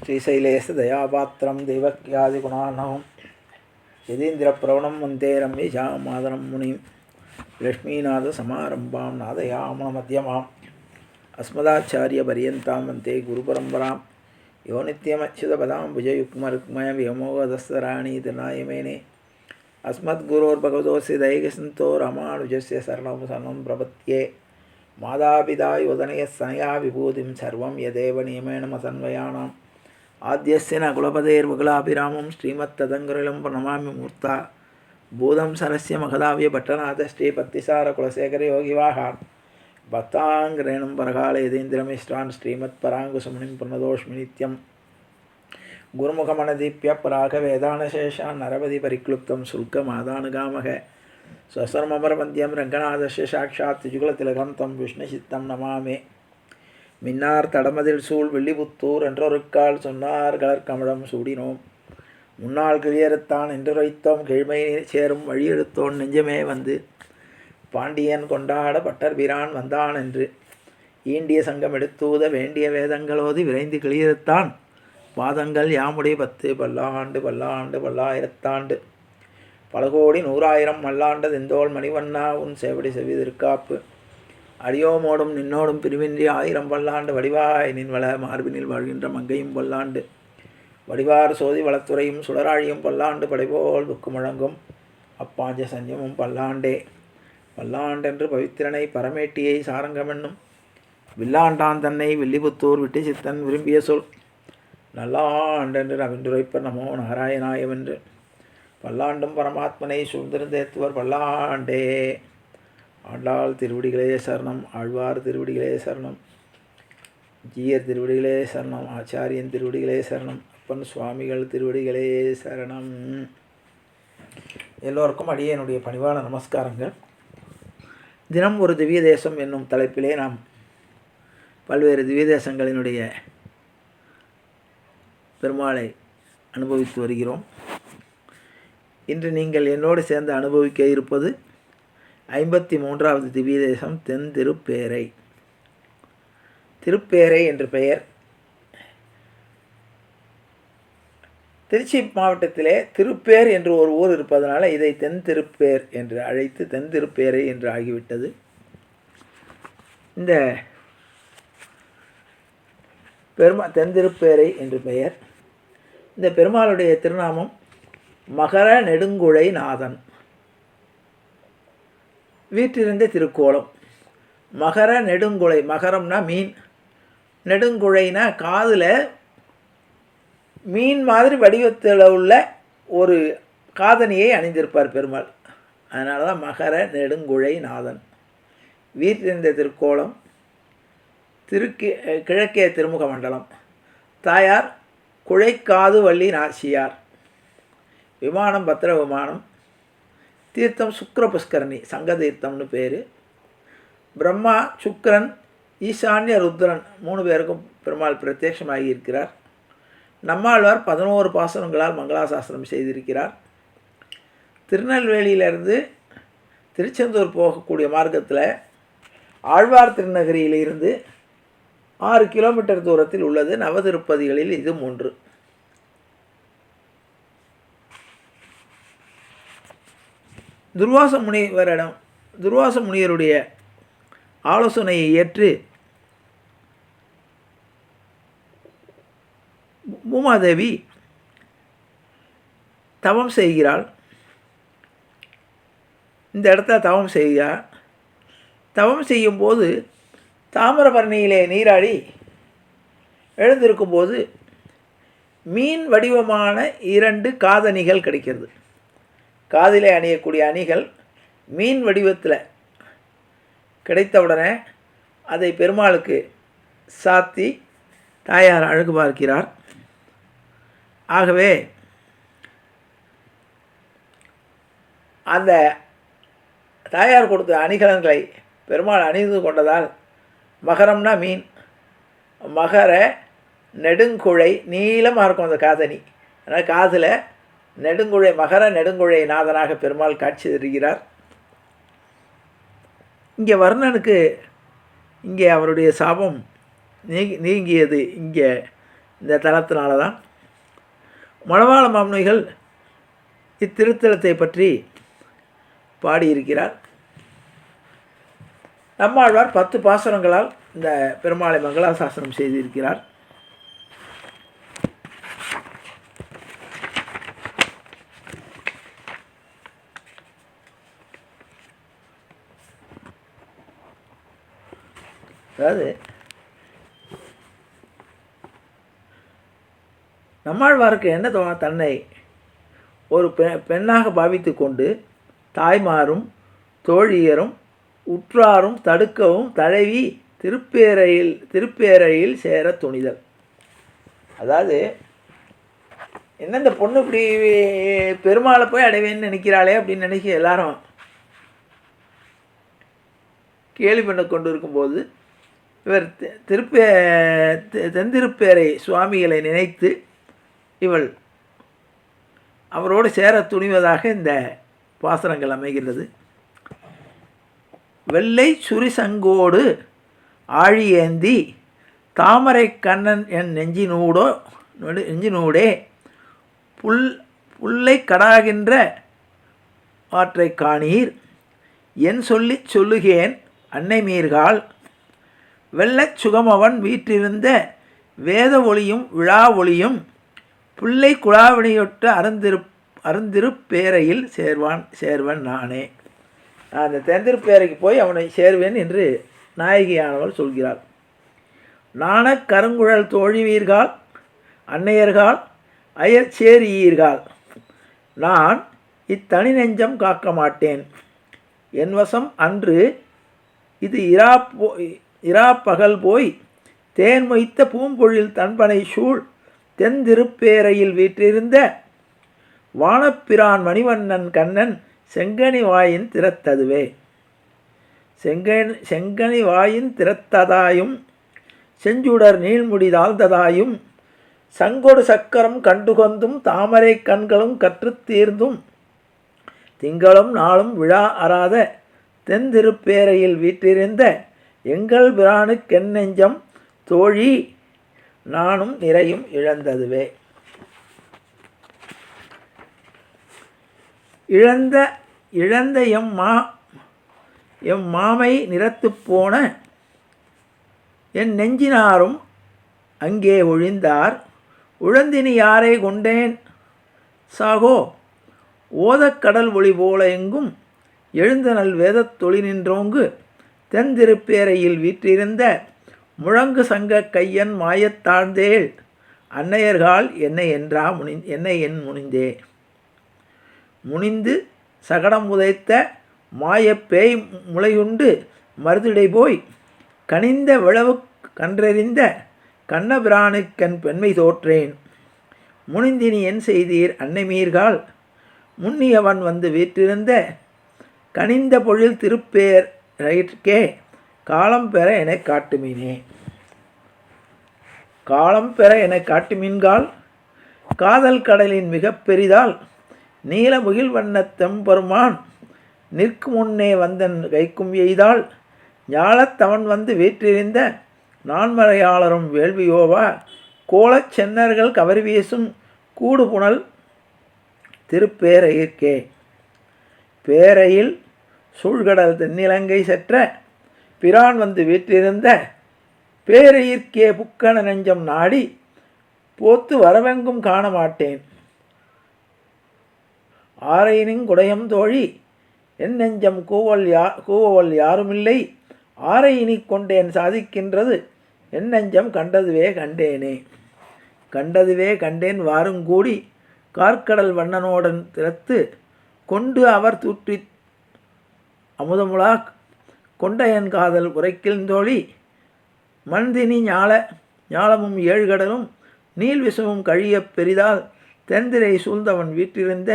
श्रीशैलेशदयापात्रं देवक्यादिगुणार्णवं यतीन्द्रप्रवणं वन्दे रम्यजां मातरं मुनिं लक्ष्मीनाथसमारम्भां नादयामनमध्यमाम् अस्मदाचार्यपर्यन्तां वन्दे गुरुपरम्परां यो नित्यमच्युतपदाम्बुजयुग्मरुक्मव्योमोहदस्तराणि तृणायमेने अस्मद्गुरोर्भगवतोऽस्य दैकसन्तो रामानुजस्य शरणं शरणं प्रपद्ये मातापिता योधनयस्तनया विभूतिं सर्वं यदेव नियमेन मसन्वयानाम् आद्यस्य न कुलपतेर्वकुलाभिरामं श्रीमत्तदङ्गुरुलं प्रणमामि मूर्ता बोधं सरस्य महदाव्यभट्टनाथ श्रीपत्तिसारकुलशेखरयोगिवाहान् भक्ताङ्ग्रेणं परकाल यतीन्द्रमिष्टान् श्रीमत्पराङ्कुशमुनिं प्रणतोऽस्मि नित्यं गुरुमुखमनदीप्य परागवेदानशेषान् नरपति परिक्लुप्तं शुल्कमादानुगामः स्वसर्ममरवन्द्यं रङ्गनाथस्य साक्षात् जुगलतिलकं तं विष्णुचित्तं नमामि மின்னார் தடமதில் சூழ் வெள்ளிபுத்தூர் என்றொருக்கால் சொன்னார் கலர்கமலம் சூடினோம் முன்னாள் கிளியறுத்தான் என்றுரைத்தோம் கிழ்மை சேரும் வழியெடுத்தோன் நெஞ்சமே வந்து பாண்டியன் கொண்டாட பட்டர்பிரான் வந்தான் என்று ஈண்டிய சங்கம் எடுத்தூத வேண்டிய வேதங்களோதி விரைந்து கிளியறுத்தான் பாதங்கள் யாமுடைய 10 பல்லாண்டு பல்லாண்டு பல்லாயிரத்தாண்டு பல கோடி 100,000 மல்லாண்டு தெந்தோள் மணிவண்ணா உன் சேவடி செவி திருக்காப்பு அடியோமோடும் நின்னோடும் பிரிவின்றி 1000 பல்லாண்டு வடிவாய் நின்வள மார்பினில் வாழ்கின்ற மங்கையும் பல்லாண்டு வடிவார் சோதி வளத்துறையும் சுடராழியும் பல்லாண்டு படைபோல் புக்கு முழங்கும் அப்பாஞ்ச சஞ்சமும் பல்லாண்டே பல்லாண்டென்று பவித்திரனை பரமேட்டியை சாரங்கமென்னும் வில்லாண்டான் தன்னை வில்லிபுத்தூர் விட்டு சித்தன் விரும்பிய சொல் நல்லாண்டென்று ரவிந்துரைப்பர் நமோ நாராயணாயவென்று பல்லாண்டும் பரமாத்மனை சூழ்ந்திருந்தேத்துவர் பல்லாண்டே ஆண்டாள் திருவடிகளே சரணம் ஆழ்வார் திருவடிகளே சரணம் ஜீயர் திருவடிகளே சரணம் ஆச்சாரியன் திருவடிகளே சரணம் அப்பன் சுவாமிகள் திருவடிகளே சரணம். எல்லோருக்கும் அடியேனுடைய பணிவான நமஸ்காரங்கள். தினம் ஒரு திவ்ய தேசம் என்னும் தலைப்பிலே நாம் பல்வேறு திவ்ய தேசங்களினுடைய பெருமாளை அனுபவித்து வருகிறோம். இன்று நீங்கள் என்னோடு சேர்ந்து அனுபவிக்க இருப்பது 53வது திவ்ய தேசம் தென் திருப்பேரை. திருப்பேரை என்று பெயர். திருச்சி மாவட்டத்திலே திருப்பேர் என்று ஒரு ஊர் இருப்பதனால இதை தென் திருப்பேர் என்று அழைத்து தென் திருப்பேரை என்று ஆகிவிட்டது. இந்த தென் திருப்பேரை என்று பெயர். இந்த பெருமாளுடைய திருநாமம் மகர நெடுங்குழை நாதன். வீற்றிருந்த திருக்கோலம். மகர நெடுங்குழை, மகரம்னா மீன், நெடுங்குழைனா காதில் மீன் மாதிரி வடிவத்தில் உள்ள ஒரு காதணியை அணிந்திருப்பார் பெருமாள். அதனால தான் மகர நெடுங்குழை நாதன். வீற்றிருந்த திருக்கோலம். கிழக்கே திருமுக மண்டலம். தாயார் குழைக்காது வள்ளி நாச்சியார். விமானம் பத்திர விமானம். தீர்த்தம் சுக்ர புஷ்கரணி, சங்க தீர்த்தம்னு பேர். பிரம்மா, சுக்கரன், ஈசான்ய ருத்ரன் 3 பேருக்கும் பெருமாள் பிரத்யட்சமாகி இருக்கிறார். நம்மாழ்வார் 11 பாசுரங்களால் மங்களாசாசனம் செய்திருக்கிறார். திருநெல்வேலியிலிருந்து திருச்செந்தூர் போகக்கூடிய மார்க்கத்தில் ஆழ்வார் திருநகரியிலிருந்து 6 கிலோமீட்டர் தூரத்தில் உள்ளது. நவதிருப்பதிகளில் இது 3. துர்வாச முனிவருடைய ஆலோசனையை ஏற்று பூமாதேவி தவம் செய்கிறாள். இந்த இடத்துல தவம் செய்கிறாள். தவம் செய்யும்போது தாமிரபரணியிலே நீராடி எழுந்திருக்கும்போது மீன் வடிவமான 2 காதணிகள் கிடைக்கிறது. காதிலே அணியக்கூடிய அணிகள் மீன் வடிவத்தில் கிடைத்தவுடனே அதை பெருமாளுக்கு சாத்தி தாயார் அழகு பார்க்கிறார். ஆகவே அந்த தாயார் கொடுத்த அணிகலன்களை பெருமாள் அணிந்து கொண்டதால் மகரம்னா மீன், மகர நெடுங்குழை நீளமாக இருக்கும் அந்த காதணி. அதனால் காதில் நெடுங்குழை, மகர நெடுங்குழை நாதனாக பெருமாள் காட்சி தருகிறார். இங்கே வர்ணனுக்கு இங்கே அவருடைய சாபம் நீங்கியது. இங்கே இந்த தலத்தினால தான் மணவாள மாமுனிகள் இத்திருத்தலத்தை பற்றி பாடியிருக்கிறார். நம்மாழ்வார் 10 பாசுரங்களால் இந்த பெருமாளை மங்களாசாசனம் செய்திருக்கிறார். அதாவது நம்மாழ்வாருக்கு என்ன தன்னை ஒரு பெண்ணாக பாவித்து கொண்டு தாய்மாரும் தோழியரும் உற்றாரும் தடுக்கவும் தழுவி திருப்பேரையில் சேர துணிதல். அதாவது என்ன இந்த பொண்ணு இப்படி பெருமாளை போய் அடைவேன்னு நினைக்கிறாளே அப்படின்னு நினைக்க எல்லாரும் கேள்வி பண்ண கொண்டு இருக்கும்போது இவர் தென்திருப்பேரை சுவாமிகளை நினைத்து இவள் அவரோடு சேர துணிவதாக இந்த பாசுரங்கள் அமைகிறது. வெள்ளை சுரிசங்கோடு ஆழியேந்தி தாமரை கண்ணன் என் நெஞ்சினூடே புல்லை கடாகின்ற ஆற்றை காணீர் என் சொல்லுகேன் அன்னை மீர்கால் வெள்ளச் சுகமவன் வீற்றிருந்த வேத ஒளியும் விழா ஒளியும் புல்லை குழாவினையொட்டு அருந்திருப்பேரையில் சேர்வன் நானே. அந்த தென்திருப்பேரைக்கு போய் அவனை சேர்வேன் என்று நாயகியானவள் சொல்கிறாள். நாண கருங்குழல் தோழிவீர்கள் அன்னையர்கள் அயற்சேரியீர்கள் நான் இத்தனி நெஞ்சம் காக்க மாட்டேன் என் வசம் அன்று இது இரா பகல் போய் தேன் மொய்த்த பூம்பொழில் தன்பனை சூழ் தென்திருப்பேரையில் வீற்றிருந்த வானப்பிரான் மணிவண்ணன் கண்ணன் செங்கனி வாயின் திறத்ததுவே. செங்கனி வாயின் திறத்ததாயும் செஞ்சுடர் நீள்முடி தாழ்ந்ததாயும் சங்கொடு சக்கரம் கண்டுகொந்தும் தாமரை கண்களும் கற்றுத்தீர்ந்தும் திங்களும் நாளும் விழா அறாத தென்திருப்பேரையில் வீற்றிருந்த எங்கள் பிரானுக்கென்னெஞ்சம் தோழி நானும் நிறையும் இழந்ததுவே. இழந்த எம் மாமை நிறத்து போன என் நெஞ்சினாரும் அங்கே ஒழிந்தார் உழந்தினி யாரை கொண்டேன் சாகோ ஓதக்கடல் ஒளி போல எங்கும் எழுந்தனல் வேதத் தொழி நின்றோங்கு தென்திருப்பேரையில் வீற்றிருந்த முழங்கு சங்க கையன் மாயத்தாழ்ந்தேள் அன்னையர்கள் என்னை என் முனிந்தே. முனிந்து சகடம் உதைத்த மாயப்பேய் முளையுண்டு மருதிடை போய் கனிந்த விளவு கன்றறிந்த கண்ணபிரானுக்கன் பெண்மை தோற்றேன் முனிந்தினி என் செய்தீர் அன்னைமீர்கள் முன்னியவன் வந்து வீற்றிருந்த கனிந்த பொழில் திருப்பேர் ரயிற்கே காலம் பெற என காட்டுமீனே. காலம் பெற என காட்டுமீன்கால் காதல் கடலின் மிக பெரிதால் நீல முகில் வண்ணத் தெம்பெருமான் நிற்கும் முன்னே வந்தன் கைக்கும் எய்தால் ஞாலத்தவன் வந்து வீற்றிருந்த நான்மறையாளரும் வேள்வியோவா கோலச் சென்னர்கள் கவரி வீசும் கூடுபுணல் திருப்பேரையிற்கே. பேரையில் சூழ்கடல் தென்னிலங்கை செற்ற பிரான் வந்து வீற்றிருந்த பேரையிற்கே புக்கன நெஞ்சம் நாடி போத்து வரவெங்கும் காண மாட்டேன் ஆரையினிங்குடையம் தோழி என் நெஞ்சம் கூவல் யாருமில்லை ஆரையினி கொண்டேன் சாதிக்கின்றது என் நெஞ்சம் கண்டதுவே கண்டேனே. கண்டதுவே கண்டேன் வாருங்கூடி கார்க்கடல் வண்ணனோடன் திறத்து கொண்டு அவர் தூற்றி அமுதமுலா கொண்ட என் காதல் உரைக்கிழ்ந்தோழி மண்தினி ஞாலமும் ஏழ்கடலும் நீள் விஷமும் கழிய பெரிதால் தென்திரை சூழ்ந்தவன் வீற்றிருந்த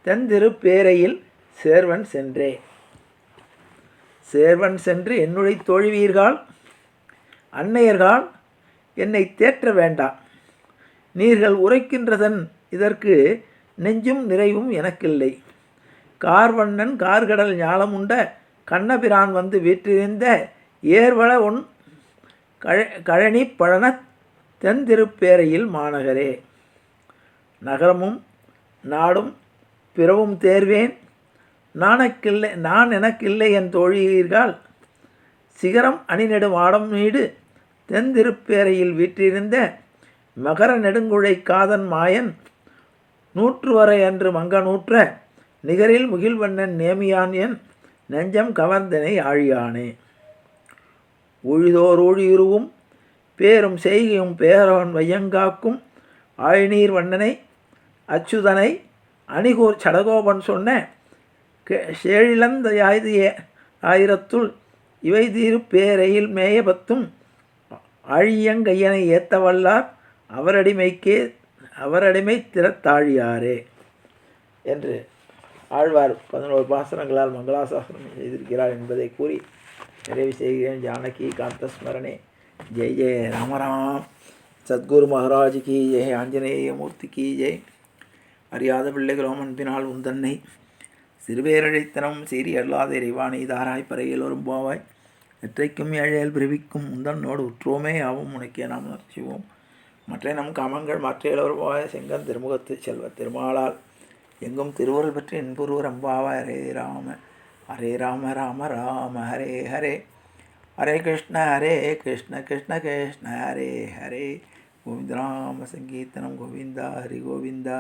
தென்திருப்பேரையில் சேர்வன் சென்று என்னுடைய தோழிவீர்கள் அன்னையர்கள் என்னை தேற்ற வேண்டாம் நீர்கள் உரைக்கின்றதன் இதற்கு நெஞ்சும் நிறைவும் எனக்கில்லை. கார்வண்ணன் கார்கடல் ஞாலமுண்ட கண்ணபிரான் வந்து வீற்றிருந்த ஏர்வள உன் கழனி தென் திருப்பேரையில் மாநகரே. நகரமும் நாடும் பிறவும் தேர்வேன் நான் எனக்கில்லை என் தோழியீர்கள். சிகரம் அணிநெடு மாடம் மீடு தென் திருப்பேரையில் வீற்றிருந்த மகர நெடுங்குழை காதன் மாயன் 100 வரை அன்று மங்க நூற்ற நிகரில் முகில்வண்ணன் நேமியான் என் நெஞ்சம் கவர்ந்தனை ஆழியானே. ஊழிதோர் ஊழியுருவும் பேரும் செய்கையும் பேரவன் வையங்காக்கும் ஆழிநீர் வண்ணனை அச்சுதனை அணிகூர் சடகோபன் சொன்ன சேழிழந்த ஆயிரத்துள் இவை தீரு பேரையில் மேயபத்தும் ஆழியங்கையனை ஏத்தவல்லார் அவரடிமை திறத்தாழியாரே என்று ஆழ்வார் 11 பாசனங்களால் மங்களாசாசனம் செய்திருக்கிறார் என்பதை கூறி நிறைவு செய்கிறேன். ஜானகி காந்தஸ்மரணே. ஜெய் ஜெய ராமராம். சத்குரு மகாராஜ் கி ஜெய். ஆஞ்சநேய மூர்த்தி கி ஜெய். அறியாத பிள்ளைகளோம் அன்பினால் உந்தன்னை சிறுவேரழைத்தனம் சீரி அல்லாத இறைவானை தாராய் பறையில் வரும் போவாய் எற்றைக்கும் ஏழையல் பிரிவிக்கும் உந்தன்னோடு உற்றோமே ஆவும் உனக்கே நாம் நற்சிவோம். மற்ற நம் காமங்கள் மற்றையலவர் போவாய செங்கன் திருமுகத்து செல்வ திருமாலால் எங்கும் திருவுருள் பற்றி என்புருவர் அம்பாவாய். ஹரே ராம ராம ராம ஹரே ஹரே ஹரே கிருஷ்ண கிருஷ்ண கிருஷ்ண ஹரே ஹரே. கோவிந்த ராம சங்கீர்த்தனம் கோவிந்தா ஹரி கோவிந்தா.